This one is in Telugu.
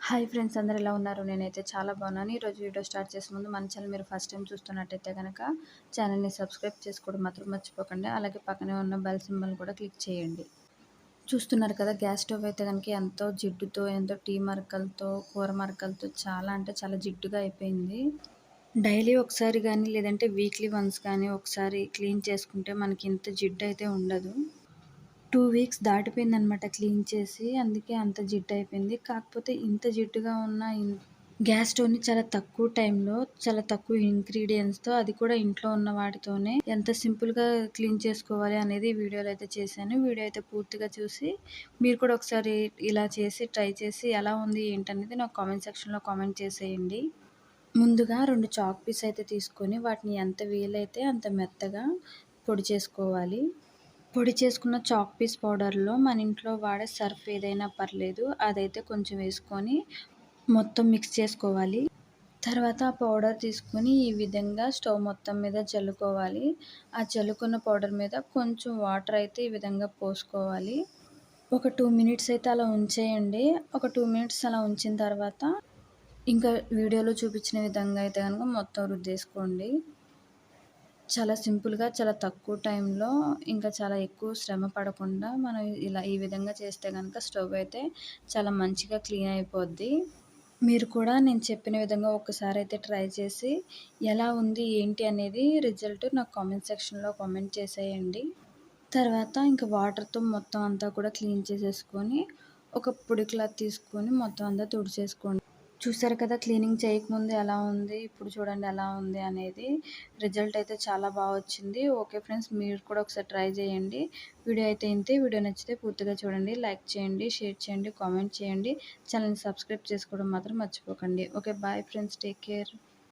హాయ్ ఫ్రెండ్స్, అందరూ ఎలా ఉన్నారు? నేనైతే చాలా బాగున్నాను. ఈరోజు వీడియో స్టార్ట్ చేసే ముందు మన ఛానల్ మీరు ఫస్ట్ టైం చూస్తున్నట్టయితే కనుక ఛానల్ని సబ్స్క్రైబ్ చేసుకోవడం మాత్రం మర్చిపోకండి. అలాగే పక్కనే ఉన్న బెల్ సింబల్ కూడా క్లిక్ చేయండి. చూస్తున్నారు కదా, గ్యాస్ స్టవ్ అయితే కనుక ఎంతో జిడ్డుతో, ఎంతో టీ మరకలతో, కూర మరకలతో చాలా అంటే చాలా జిడ్డుగా అయిపోయింది. డైలీ ఒకసారి కానీ లేదంటే వీక్లీ వన్స్ కానీ ఒకసారి క్లీన్ చేసుకుంటే మనకి ఇంత జిడ్డు అయితే ఉండదు. 2 వీక్స్ దాటిపోయిందనమాట క్లీన్ చేసి. అందుకే అంత జిడ్డయిపోయింది. కాకపోతే ఇంత జిడ్డుగా ఉన్న గ్యాస్ స్టవ్‌ని చాలా తక్కువ టైంలో, చాలా తక్కువ ఇంగ్రీడియెంట్స్‌తో, అది కూడా ఇంట్లో ఉన్న వాటితోనే ఎంత సింపుల్‌గా క్లీన్ చేసుకోవాలి అనేది వీడియోలో అయితే చేశాను. వీడియో అయితే పూర్తిగా చూసి మీరు కూడా ఒకసారి ఇలా చేసి ట్రై చేసి ఎలా ఉంది ఏంటనేది నాకు కామెంట్ సెక్షన్‌లో కామెంట్ చేసేయండి. ముందుగా 2 చాక్ పీస్ అయితే తీసుకొని వాటిని ఎంత వీలైతే అంత మెత్తగా పొడి చేసుకోవాలి. పొడి చేసుకున్న చాక్ పీస్ పౌడర్‌లో మన ఇంట్లో వాడే సర్ఫ్ ఏదైనా పర్లేదు. అదైతే కొంచెం వేసుకొని మొత్తం మిక్స్ చేసుకోవాలి. తర్వాత ఆ పౌడర్ తీసుకొని ఈ విధంగా స్టవ్ మొత్తం మీద చల్లుకోవాలి. ఆ చల్లుకున్న పౌడర్ మీద కొంచెం వాటర్ అయితే ఈ విధంగా పోసుకోవాలి. ఒక 2 మినిట్స్ అయితే అలా ఉంచేయండి. ఒక 2 మినిట్స్ అలా ఉంచిన తర్వాత ఇంకా వీడియోలో చూపించిన విధంగా అయితే గనుక మొత్తం రుద్దేసుకోండి. చాలా సింపుల్‌గా, చాలా తక్కువ టైంలో, ఇంకా చాలా ఎక్కువ శ్రమ పడకుండా మనం ఇలా ఈ విధంగా చేస్తే గనక స్టవ్ అయితే చాలా మంచిగా క్లీన్ అయిపోద్ది. మీరు కూడా నేను చెప్పిన విధంగా ఒక్కసారైతే ట్రై చేసి ఎలా ఉంది, ఏంటి అనేది రిజల్ట్ నాకు కామెంట్ సెక్షన్‌లో కామెంట్ చేసేయండి. తర్వాత ఇంక వాటర్‌తో మొత్తం అంతా కూడా క్లీన్ చేసేసుకొని, ఒక పొడి క్లాత్ తీసుకొని మొత్తం అంతా తుడిచేసుకోండి. చూసారు కదా, క్లీనింగ్ చేయకముందు ఎలా ఉంది, ఇప్పుడు చూడండి ఎలా ఉంది అనేది. రిజల్ట్ అయితే చాలా వచ్చింది. ఓకే ఫ్రెండ్స్, మీరు కూడా ఒకసారి ట్రై చేయండి. వీడియో అయితే ఇంతే. వీడియో నచ్చితే పూర్తిగా చూడండి, లైక్ చేయండి, షేర్ చేయండి, కామెంట్ చేయండి. ఛానల్‌ని సబ్స్క్రైబ్ చేసుకోవడం మాత్రం మర్చిపోకండి. Okay, bye friends, take care.